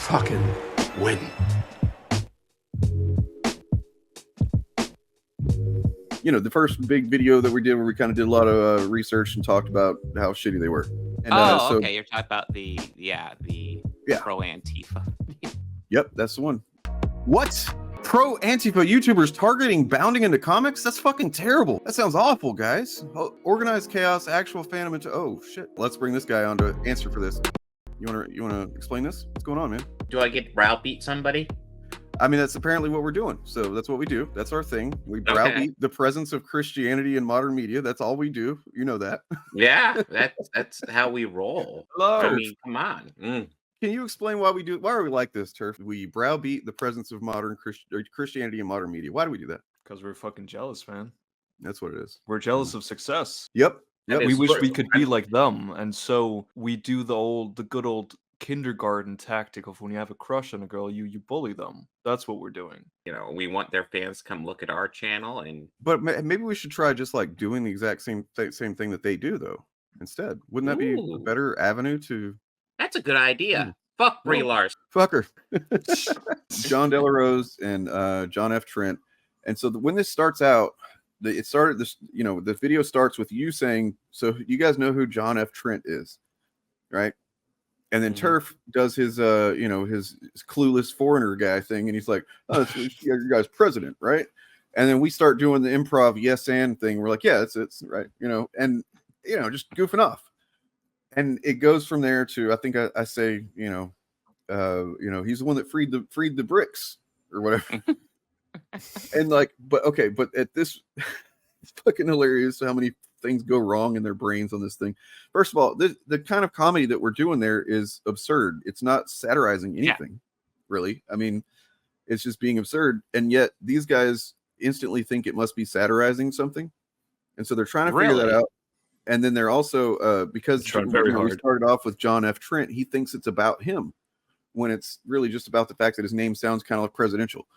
fucking win. You know, the first big video that we did where we kind of did a lot of research and talked about how shitty they were. And, okay, you're talking about the pro Antifa. Yep, that's the one. What? Pro Antifa YouTubers targeting bounding into comics? That's fucking terrible. That sounds awful, guys. Organized chaos, actual fandom into. Oh shit! Let's bring this guy on to answer for this. You wanna explain this? What's going on, man? Do I get to browbeat somebody? I mean, that's apparently what we're doing. So that's what we do. That's our thing. We browbeat the presence of Christianity in modern media. That's all we do. You know that. Yeah, that's how we roll. Hello. I mean, come on. Can you explain why we do? Why are we like this, Turf? We browbeat the presence of modern Christianity in modern media. Why do we do that? Because we're fucking jealous, man. That's what it is. We're jealous of success. Yep. We wish we could be like them, and so we do the good old kindergarten tactic of when you have a crush on a girl, you bully them. That's what we're doing. You know, we want their fans to come look at our channel, but maybe we should try just like doing the exact same thing that they do, though. Instead, wouldn't that be a better avenue to? That's a good idea. Fuck Brie Larson. Fuck her. John Delarose and John F. Trent. And so when this starts out, the video starts with you saying, so you guys know who John F. Trent is, right? And then Turf does his his clueless foreigner guy thing, and he's like, oh, so your guy's president, right? And then we start doing the improv yes and thing. We're like, yeah, it's right, and just goofing off. And it goes from there to, I think I say, he's the one that freed the bricks or whatever. And like, but at this, it's fucking hilarious how many things go wrong in their brains on this thing. First of all, the kind of comedy that we're doing there is absurd. It's not satirizing anything, really. I mean, it's just being absurd. And yet these guys instantly think it must be satirizing something. And so they're trying to figure that out. And then they're also, because we started off with John F. Trent, he thinks it's about him when it's really just about the fact that his name sounds kind of like presidential.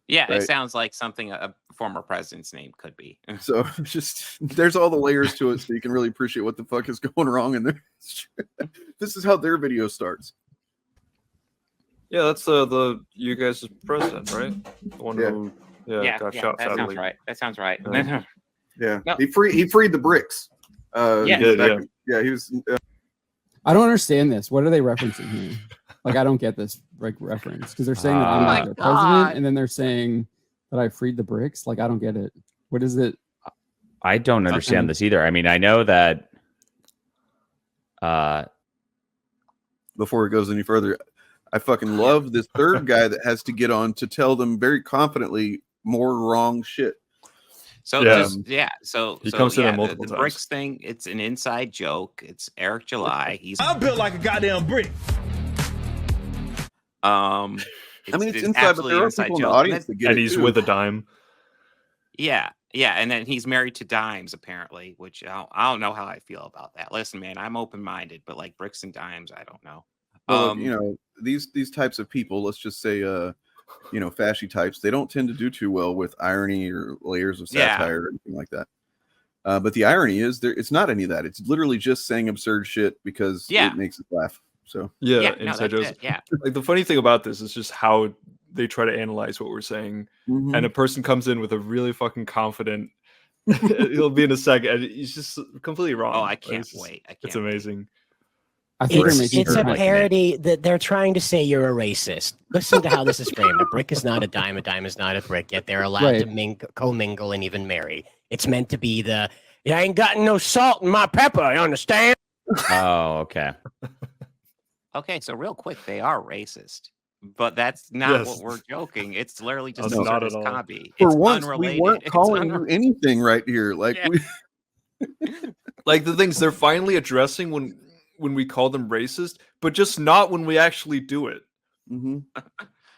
Yeah, right? It sounds like something a former president's name could be. So just there's all the layers to it, so you can really appreciate what the fuck is going wrong in there. This is how their video starts. Yeah, that's the you guys' president, right? The one who got shot. That sounds right. That sounds right. Yeah, no. He freed the bricks. He was. I don't understand this. What are they referencing here? Like, I don't get this reference because they're saying that I'm not their president, and then they're saying that I freed the bricks. Like, I don't get it. What is it? I don't understand this either. I mean, I know that. Before it goes any further, I fucking love this third guy that has to get on to tell them very confidently more wrong shit. So he comes in multiple times. The bricks thing, it's an inside joke. It's Eric July. I'm built like a goddamn brick. I mean, it's inside, but there are people in the audience that get it, and he's with a dime. Yeah, and then he's married to dimes apparently, which I don't know how I feel about that. Listen, man, I'm open-minded, but like bricks and dimes, I don't know. Well, these types of people, let's just say, fashy types, they don't tend to do too well with irony or layers of satire or anything like that. But the irony is, it's not any of that. It's literally just saying absurd shit because it makes us laugh. So inside jokes. Like the funny thing about this is just how they try to analyze what we're saying, and a person comes in with a really fucking confident. He'll be in a second, and he's just completely wrong. Oh, I can't wait! It's amazing. I think it's a parody that they're trying to say you're a racist. Listen to how this is framed. A brick is not a dime is not a brick, yet they're allowed to commingle and even marry. It's meant to be I ain't got no salt in my pepper, you understand? Oh, okay. Okay, so real quick, they are racist. But that's not what we're joking. It's literally just a service copy. For it's once, unrelated. We weren't calling you anything right here. Like, like the things they're finally addressing when we call them racist, but just not when we actually do it.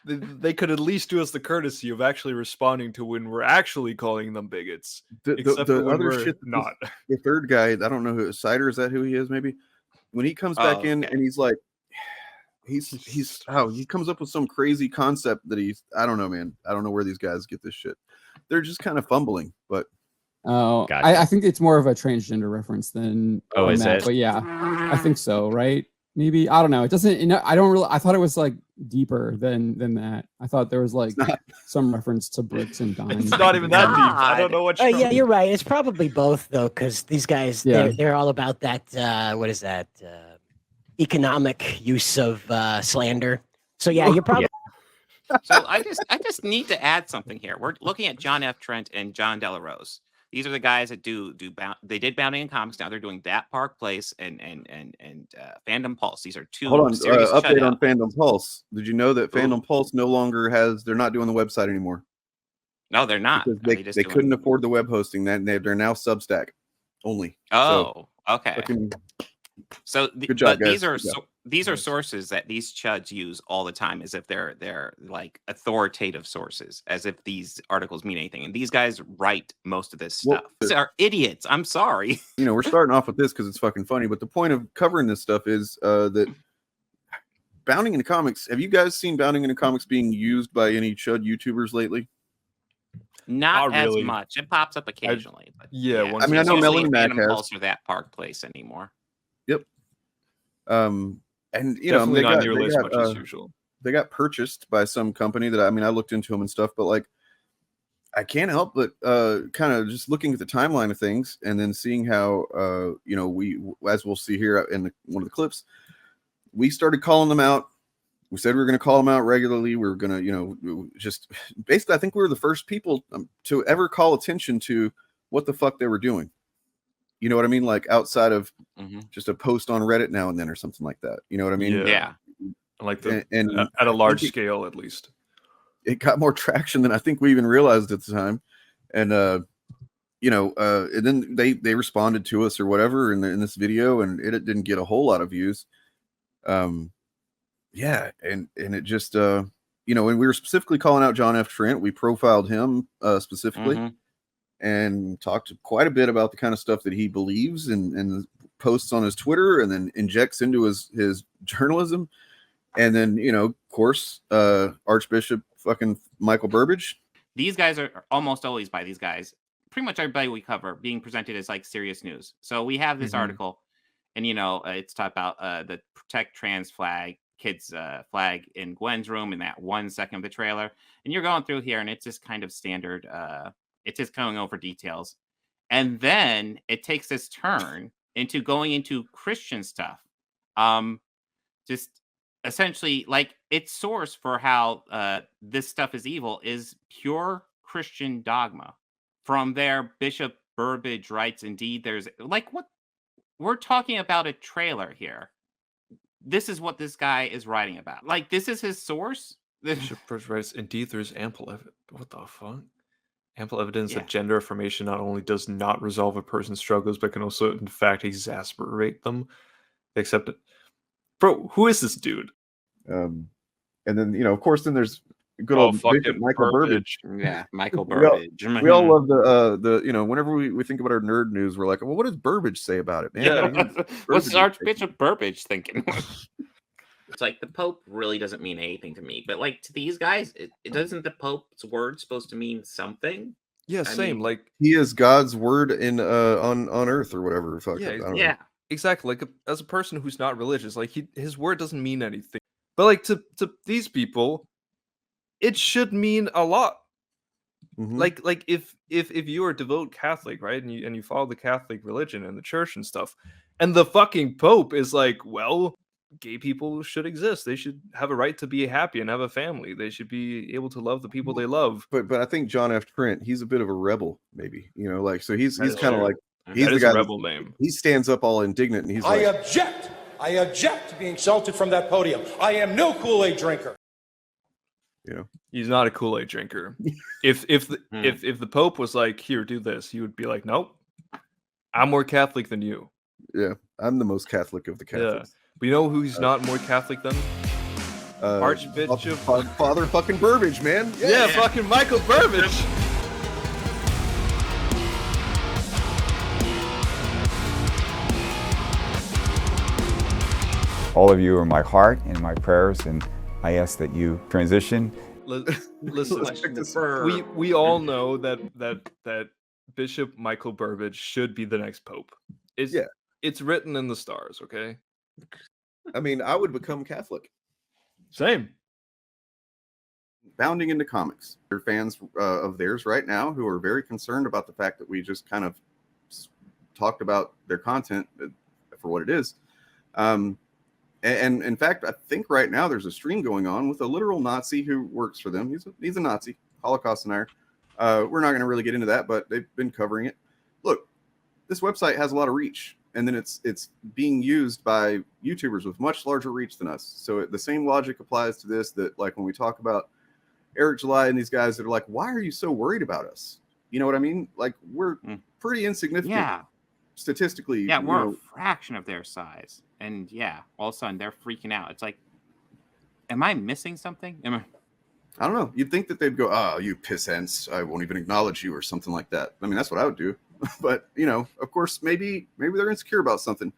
They could at least do us the courtesy of actually responding to when we're actually calling them bigots. The other shit, not the third guy. I don't know who Cider is. That who he is? Maybe when he comes back in and he's like, he comes up with some crazy concept that I don't know, man. I don't know where these guys get this shit. They're just kind of fumbling, but. Oh, I think it's more of a transgender reference than is it? But yeah, I think so, right? Maybe I don't know. It doesn't. I don't really. I thought it was like deeper than that. I thought there was like some reference to bricks and dimes. It's not even that deep. I don't know what. Yeah, you're right. It's probably both though, because these guys they're all about that. What is that? Economic use of slander. So yeah, you're probably. So I just need to add something here. We're looking at John F. Trent and John De La Rose. These are the guys that they did Bounding in Comics. Now they're doing That Park Place and Fandom Pulse. These are two. Hold on, serious update on shutout. Fandom Pulse. Did you know that Fandom Pulse no longer they're not doing the website anymore? No, they're not. Because they couldn't afford the web hosting. They're now Substack only. Oh, okay. So good job, guys. These are sources that these chuds use all the time, as if they're like authoritative sources, as if these articles mean anything. And these guys write most of this stuff. These are idiots. I'm sorry. We're starting off with this because it's fucking funny, but the point of covering this stuff is that Bounding into Comics. Have you guys seen Bounding into Comics being used by any chud YouTubers lately? Not as really. much. It pops up occasionally. But Yeah, I mean, I know Melanie Mac Fandom has. Pulse or That Park Place anymore. Yep. And Definitely they not got, nearly they as got, much as usual. They got purchased by some company that I looked into them and stuff, but like I can't help but kind of just looking at the timeline of things and then seeing how we, as we'll see here in one of the clips, we started calling them out. We said we were going to call them out regularly. We were going to, just basically, I think we were the first people to ever call attention to what the fuck they were doing. You know what I mean? Like outside of just a post on Reddit now and then or something like that. You know what I mean? Yeah. Like and at a large scale, at least. It got more traction than I think we even realized at the time. And, and then they responded to us or whatever in this video, and it didn't get a whole lot of views. Yeah. And it just, when we were specifically calling out John F. Trent, we profiled him specifically. And talked quite a bit about the kind of stuff that he believes and posts on his Twitter and then injects into his journalism. And then, of course, Archbishop fucking Michael Burbage. These guys are almost always by these guys. Pretty much everybody we cover being presented as like serious news. So we have this article and, it's talked about the Protect Trans kids flag in Gwen's room in that 1 second of the trailer. And you're going through here and it's just kind of standard. It's just going over details. And then it takes this turn into going into Christian stuff. Just essentially like its source for how this stuff is evil is pure Christian dogma. From there, Bishop Burbage writes, indeed, there's like what we're talking about a trailer here. This is what this guy is writing about. Like, this is his source. Bishop Burbage writes, indeed, there's ample evidence. What the fuck? Ample evidence that gender affirmation not only does not resolve a person's struggles, but can also, in fact, exacerbate them. They accept it. Bro, who is this dude? And then, of course, then there's good old Bishop Michael Burbage. Yeah, Michael Burbage. We all love the whenever we think about our nerd news, we're like, well, what does Burbage say about it, man? Yeah. What's Archbishop Burbage thinking? It's like the Pope really doesn't mean anything to me, but like to these guys, it doesn't the Pope's word supposed to mean something? Yeah, same. Like he is God's word in on earth or whatever. Fuck yeah, exactly. Like as a person who's not religious, like his word doesn't mean anything. But like to these people, it should mean a lot. Like if you are a devout Catholic, right, and you follow the Catholic religion and the church and stuff, and the fucking Pope is like, well, gay people should exist. They should have a right to be happy and have a family. They should be able to love the people they love. But I think John F. Trent, he's a bit of a rebel, maybe. Like so he's kind of like he's the guy. Rebel name. He stands up all indignant and he's like, I object to being insulted from that podium. I am no Kool-Aid drinker. He's not a Kool-Aid drinker. If the Pope was like, here, do this, he would be like, nope, I'm more Catholic than you. Yeah, I'm the most Catholic of the Catholics. Yeah. But you know who's not more Catholic than Archbishop Father fucking Burbage, man. Yeah, fucking Michael Burbage. All of you are my heart and my prayers, and I ask that you transition. Listen, we all know that Bishop Michael Burbage should be the next Pope. It's written in the stars, okay? I mean, I would become Catholic. Same. Bounding into Comics. They're fans of theirs right now who are very concerned about the fact that we just kind of talked about their content for what it is. And in fact, I think right now there's a stream going on with a literal Nazi who works for them. He's a Nazi, Holocaust denier. We're not going to really get into that, but they've been covering it. Look, this website has a lot of reach, and then it's being used by YouTubers with much larger reach than us. So the same logic applies to this, that like when we talk about Eric July and these guys that are like, why are you so worried about us? You know what I mean? Like, we're pretty insignificant statistically. Yeah, we're a fraction of their size. And yeah, all of a sudden they're freaking out. It's like, am I missing something? I don't know. You'd think that they'd go, "Oh, you pissants, I won't even acknowledge you," or something like that. I mean, that's what I would do. But, you know, of course, maybe they're insecure about something.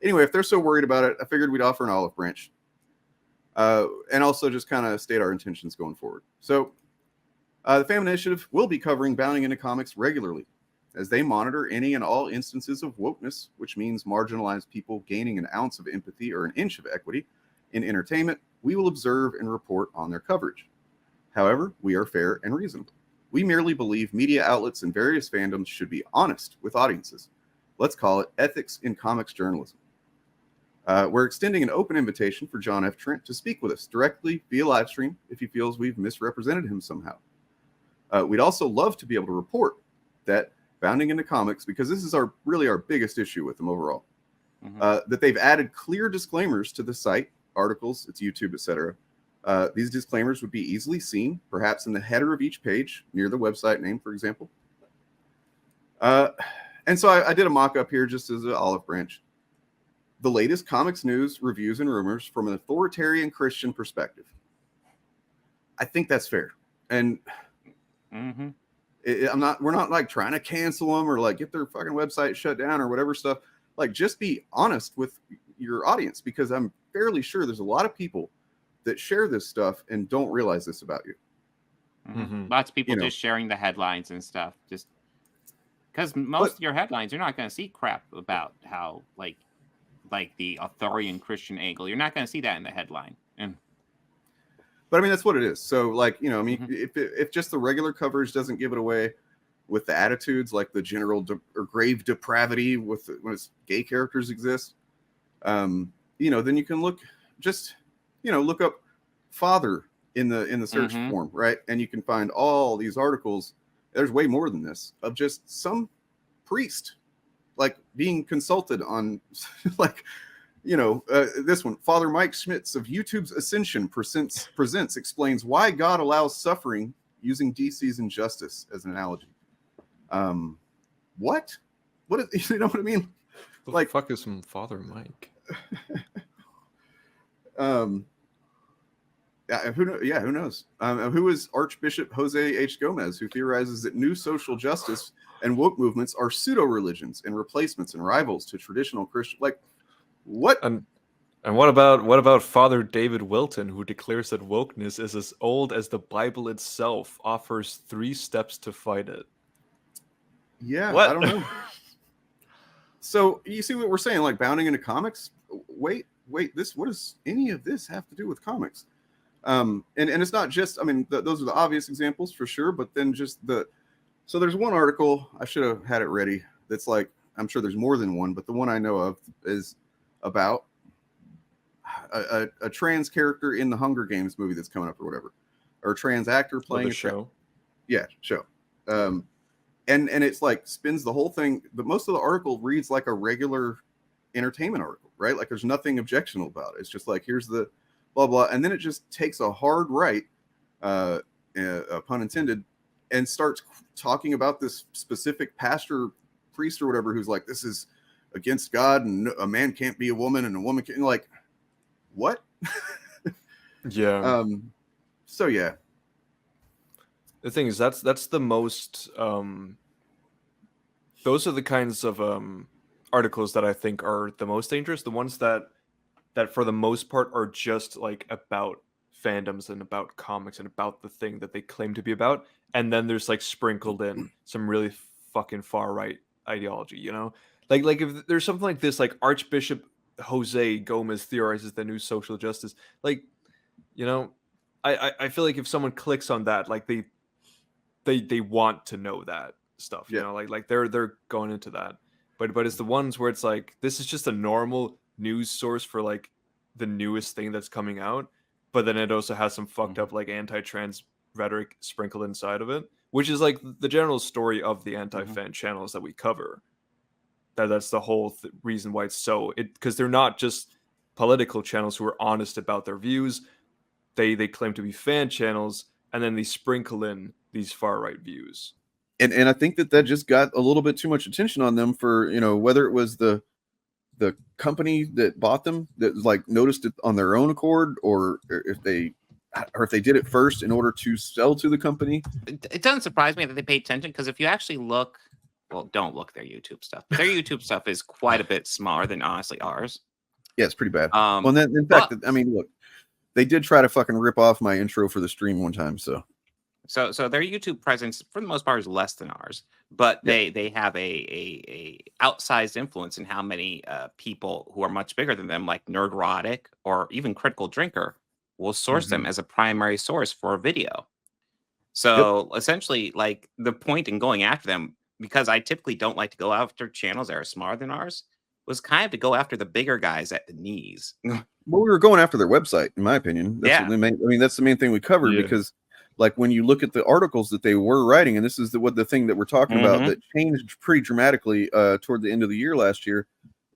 Anyway, if they're so worried about it, I figured we'd offer an olive branch. And also just kind of state our intentions going forward. So the FAM Initiative will be covering Bounding into Comics regularly as they monitor any and all instances of wokeness, which means marginalized people gaining an ounce of empathy or an inch of equity in entertainment. We will observe and report on their coverage. However, we are fair and reasonable. We merely believe media outlets and various fandoms should be honest with audiences. Let's call it ethics in comics journalism. We're extending an open invitation for John F. Trent to speak with us directly via live stream if he feels we've misrepresented him somehow. We'd also love to be able to report that Bounding into Comics, because this is really our biggest issue with them overall, that they've added clear disclaimers to the site, articles, its YouTube, etc. These disclaimers would be easily seen, perhaps in the header of each page, near the website name, for example. And so I did a mock-up here just as an olive branch. The latest comics news, reviews, and rumors from an authoritarian Christian perspective. I think that's fair. And we're not like trying to cancel them or like get their fucking website shut down or whatever stuff. Like, just be honest with your audience, because I'm fairly sure there's a lot of people that share this stuff and don't realize this about you. Lots of people just sharing the headlines and stuff, just because most of your headlines, you're not going to see crap about how like the authoritarian Christian angle. You're not going to see that in the headline. But I mean, that's what it is. So like, you know, I mean, if just the regular coverage doesn't give it away with the attitudes, like the general or grave depravity when it's gay characters exist, you know, then you can look up father in the search form, right? And you can find all these articles. There's way more than this of just some priest like being consulted on like, you know, this one, Father Mike Schmitz of YouTube's Ascension presents explains why God allows suffering using DC's injustice as an analogy. What is, you know what I mean? Like, fuck is some Father Mike? Who knows? Who is Archbishop Jose H. Gomez, who theorizes that new social justice and woke movements are pseudo-religions and replacements and rivals to traditional Christian? Like, what? And what about Father David Wilton, who declares that wokeness is as old as the Bible itself, offers 3 steps to fight it? Yeah, what? I don't know. So you see what we're saying? Like, bounding into comics. Wait. What does any of this have to do with comics? And it's not just, I mean, those are the obvious examples for sure, but then just so there's one article, I should have had it ready, that's like, I'm sure there's more than one, but the one I know of is about a trans character in the Hunger Games movie that's coming up or whatever, or a trans actor playing a show. Show. And it's like spins the whole thing, but most of the article reads like a regular entertainment article, right? Like, there's nothing objectionable about it. It's just like, here's the blah blah, and then it just takes a hard right, pun intended, and starts talking about this specific pastor, priest, or whatever, who's like, this is against God, and a man can't be a woman, and a woman can't. Like, what? Yeah. So yeah. The thing is, that's the most. Those are the kinds of articles that I think are the most dangerous. The ones that for the most part are just like about fandoms and about comics and about the thing that they claim to be about, and then there's like sprinkled in some really fucking far right ideology, you know, like if there's something like this, like Archbishop Jose Gomez theorizes the new social justice, like, you know, I feel like if someone clicks on that, like they want to know that stuff, you know, like they're going into that. But it's the ones where it's like, this is just a normal news source for like the newest thing that's coming out, but then it also has some fucked up like anti-trans rhetoric sprinkled inside of it, which is like the general story of the anti-fan channels that we cover. That's the whole reason why it's so, because they're not just political channels who are honest about their views. They claim to be fan channels, and then they sprinkle in these far right views. And I think that just got a little bit too much attention on them for, you know, whether it was the company that bought them that like noticed it on their own accord, or if they did it first in order to sell to the company. It doesn't surprise me that they pay attention, because if you actually look, well, don't look their YouTube stuff. Their YouTube stuff is quite a bit smaller than honestly ours. Yeah, it's pretty bad. Well, then, in fact, I mean, look, they did try to fucking rip off my intro for the stream one time, so their YouTube presence for the most part is less than ours, but they have a outsized influence in how many people who are much bigger than them, like Nerdrotic or even Critical Drinker, will source them as a primary source for a video. So essentially, like, the point in going after them, because I typically don't like to go after channels that are smaller than ours, was kind of to go after the bigger guys at the knees. Well, we were going after their website, in my opinion. That's what that's the main thing we covered, because like when you look at the articles that they were writing, and this is the thing that we're talking about that changed pretty dramatically toward the end of the year last year,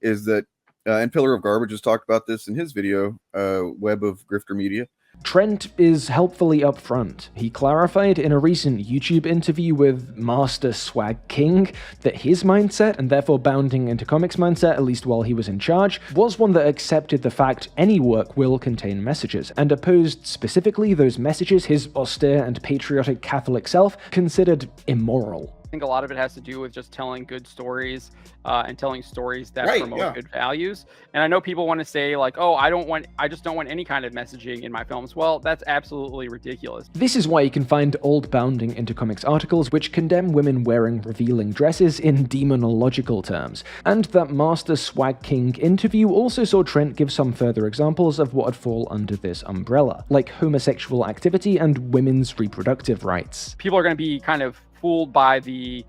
is that and Pillar of Garbage has talked about this in his video, Web of Grifter Media. Trent is helpfully upfront. He clarified in a recent YouTube interview with Master Swag King that his mindset, and therefore Bounding into Comics mindset, at least while he was in charge, was one that accepted the fact any work will contain messages, and opposed specifically those messages his austere and patriotic Catholic self considered immoral. I think a lot of it has to do with just telling good stories and telling stories that promote good values. And I know people want to say like, oh, I just don't want any kind of messaging in my films. Well, that's absolutely ridiculous. This is why you can find old Bounding into Comics articles which condemn women wearing revealing dresses in demonological terms. And that Master Swag King interview also saw Trent give some further examples of what would fall under this umbrella, like homosexual activity and women's reproductive rights. People are going to be kind of fooled by the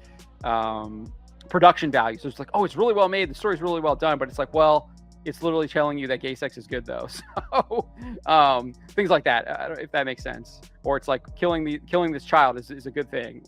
production value. So it's like, oh, it's really well made, the story's really well done, but it's like, well, it's literally telling you that gay sex is good though. So things like that, if that makes sense. Or it's like killing this child is a good thing.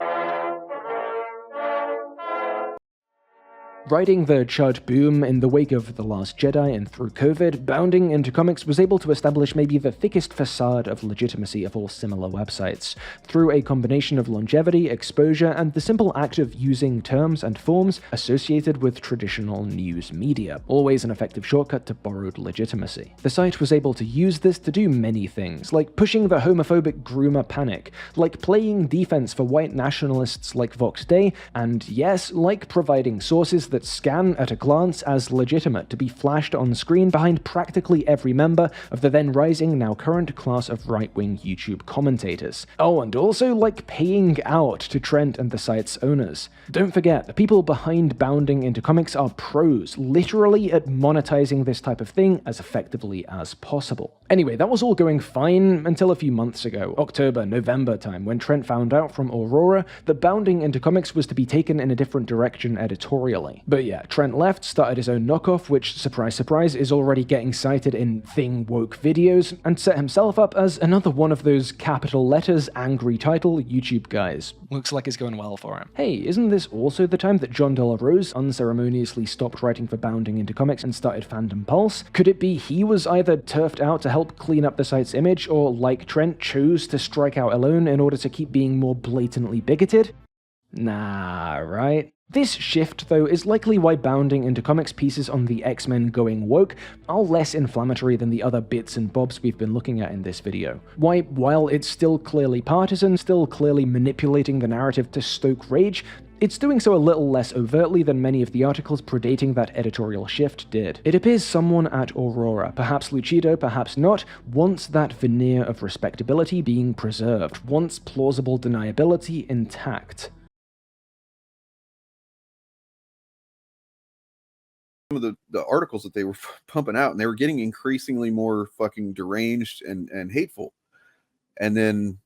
Riding the chud boom in the wake of The Last Jedi and through COVID, Bounding into Comics was able to establish maybe the thickest facade of legitimacy of all similar websites, through a combination of longevity, exposure, and the simple act of using terms and forms associated with traditional news media, always an effective shortcut to borrowed legitimacy. The site was able to use this to do many things, like pushing the homophobic groomer panic, like playing defense for white nationalists like Vox Day, and yes, like providing sources that scan at a glance as legitimate to be flashed on screen behind practically every member of the then rising, now current class of right-wing YouTube commentators. Oh, and also like paying out to Trent and the site's owners. Don't forget, the people behind Bounding into Comics are pros, literally at monetizing this type of thing as effectively as possible. Anyway, that was all going fine until a few months ago, October, November time, when Trent found out from Aurora that Bounding into Comics was to be taken in a different direction editorially. But yeah, Trent left, started his own knockoff, which, surprise surprise, is already getting cited in Thing Woke videos, and set himself up as another one of those capital letters, angry title YouTube guys. Looks like it's going well for him. Hey, isn't this also the time that John De La Rose unceremoniously stopped writing for Bounding into Comics and started Fandom Pulse? Could it be he was either turfed out to help clean up the site's image, or like Trent, chose to strike out alone in order to keep being more blatantly bigoted? Nah, right? This shift, though, is likely why Bounding into Comics pieces on the X-Men going woke are less inflammatory than the other bits and bobs we've been looking at in this video. Why, while it's still clearly partisan, still clearly manipulating the narrative to stoke rage, it's doing so a little less overtly than many of the articles predating that editorial shift did. It appears someone at Aurora, perhaps Lucido, perhaps not, wants that veneer of respectability being preserved, wants plausible deniability intact. Some of the articles that they were pumping out, and they were getting increasingly more fucking deranged and hateful. And then,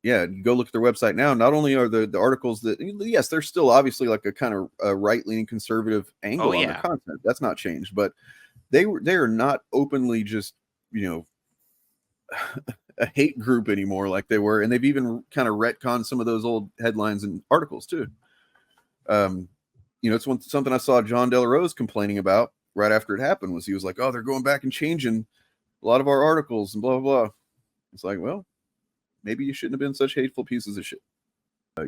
yeah, you go look at their website now. Not only are the articles that, yes, there's still obviously like a kind of right-leaning conservative angle on their content. That's not changed, but they are not openly just, you know, a hate group anymore like they were, and they've even kind of retconned some of those old headlines and articles too. You know, it's something I saw John De La Rose complaining about right after it happened. Was he was like, oh, they're going back and changing a lot of our articles and blah blah blah. It's like, well, maybe you shouldn't have been such hateful pieces of shit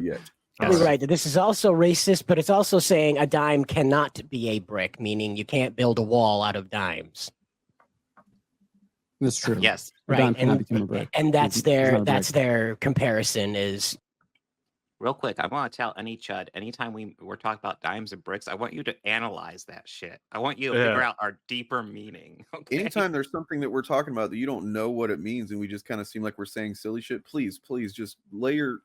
yet. You're right. This is also racist, but it's also saying a dime cannot be a brick, meaning you can't build a wall out of dimes. That's true. Yes. Right. And that's their comparison is. Real quick, I want to tell any chud, anytime we're talking about dimes and bricks, I want you to analyze that shit. I want you to figure out our deeper meaning. Okay? Anytime there's something that we're talking about that you don't know what it means and we just kind of seem like we're saying silly shit, please just lay your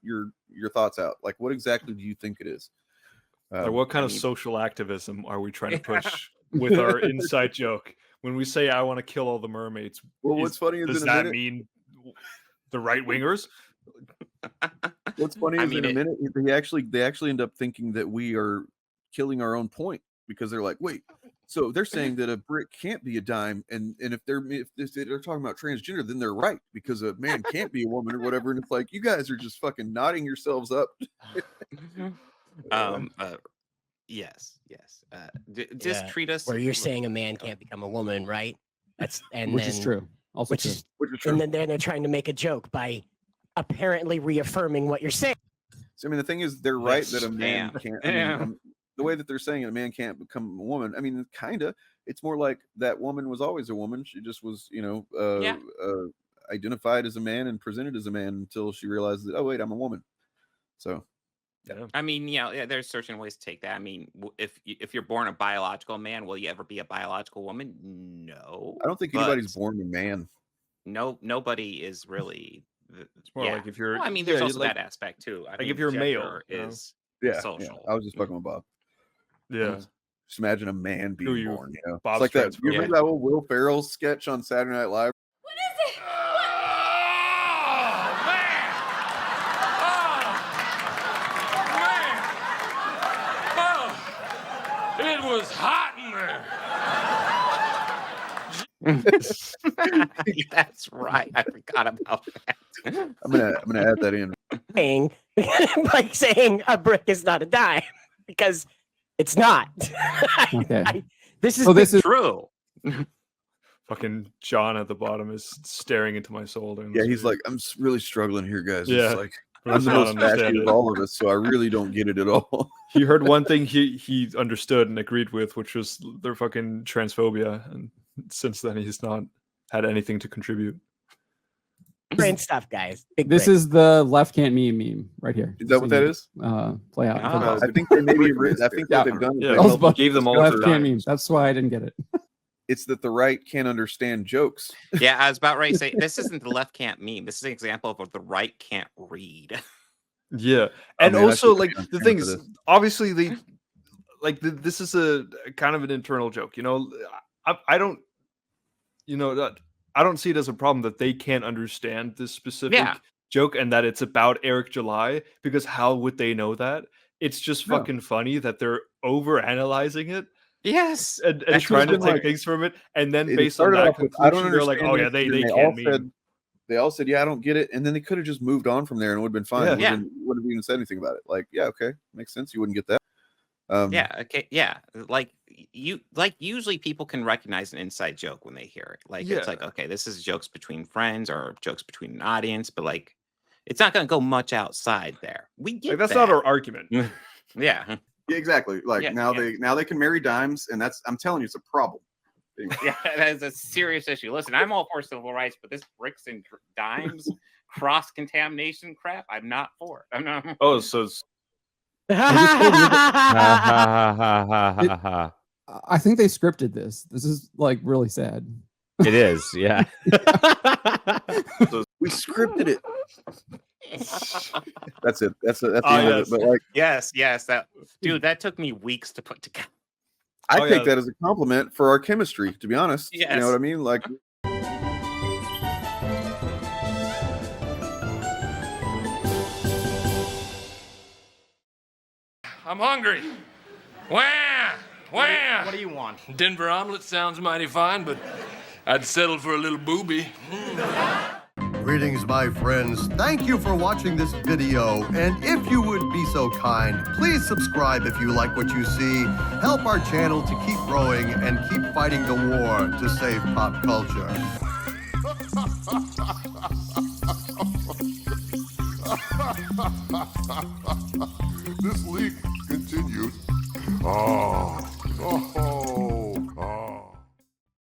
thoughts out. Like, what exactly do you think it is? What kind of social activism are we trying to push with our inside joke? When we say I want to kill all the mermaids, well, what's funny is does that mean the right wingers? What's funny is in a minute they actually end up thinking that we are killing our own point, because they're like, wait, so they're saying that a brick can't be a dime, and if they're talking about transgender, then they're right, because a man can't be a woman or whatever. And it's like, you guys are just fucking nodding yourselves up. Yes. Just treat us where you're saying a man can't become a woman, right? Which is true. Also which is true. And then they're trying to make a joke by apparently reaffirming what you're saying. So I mean, the thing is, they're right that a man can't. I mean, the way that they're saying it, a man can't become a woman. I mean, kinda. It's more like that woman was always a woman. She just was, you know, identified as a man and presented as a man until she realized that, oh wait, I'm a woman. So. Yeah. I mean, there's certain ways to take that. I mean, if you're born a biological man, will you ever be a biological woman? No. I don't think anybody's born a man. No, nobody is really. It's more like if you're. Well, I mean, there's also that aspect too. Like if you're male, is social. Yeah. I was just fucking with Bob. Yeah. Just imagine a man being born. You know, Bob's it's like that. You remember that old Will Ferrell sketch on Saturday Night Live? What is it? It was hot in there. That's right. I forgot about that. I'm gonna add that in. By saying a brick is not a dime, because it's not. Okay. This is true. Fucking John at the bottom is staring into my soul. Yeah, he's like, I'm really struggling here, guys. Yeah. It's like, I'm the most passionate of all of us, so I really don't get it at all. He heard one thing he understood and agreed with, which was their fucking transphobia, and since then he's not had anything to contribute. Brain stuff, guys. This is the left can't meme right here. Is that what that is? Play out. I think they maybe. I think what they've done. Yeah, gave them all left can't memes. That's why I didn't get it. It's that the right can't understand jokes. Yeah, I was about ready to say this isn't the left can't meme. This is an example of what the right can't read. Yeah, and also like the thing is, obviously they like this is a kind of an internal joke. You know, I don't, you know, I don't see it as a problem that they can't understand this specific joke and that it's about Eric July, because how would they know that? It's just fucking funny that they're over analyzing it. Yes, and trying to take things from it, and then based on that conclusion, they're like, "Oh yeah, they can't mean." They all said, "Yeah, I don't get it," and then they could have just moved on from there, and it would have been fine. Yeah. Wouldn't have even said anything about it. Like, yeah, okay, makes sense. You wouldn't get that. Usually people can recognize an inside joke when they hear it. Like, it's like, okay, this is jokes between friends or jokes between an audience, but like, it's not going to go much outside there. We get that's that. not our argument. Yeah. Yeah, exactly. Like now they can marry dimes, and I'm telling you, it's a problem. Yeah, that is a serious issue. Listen, I'm all for civil rights, but this bricks and dimes cross contamination crap, I'm not for. I'm not. Oh, so it's... I think they scripted this. This is like really sad. It is, yeah. We scripted it. That's it. That's the end of it. But like, yes, that dude, that took me weeks to put together. I take that as a compliment for our chemistry, to be honest. Yes. You know what I mean? Like, I'm hungry. Wham! Wham! What do you want? Denver omelet sounds mighty fine, but I'd settle for a little booby. Greetings, my friends. Thank you for watching this video. And if you would be so kind, please subscribe if you like what you see. Help our channel to keep growing and keep fighting the war to save pop culture.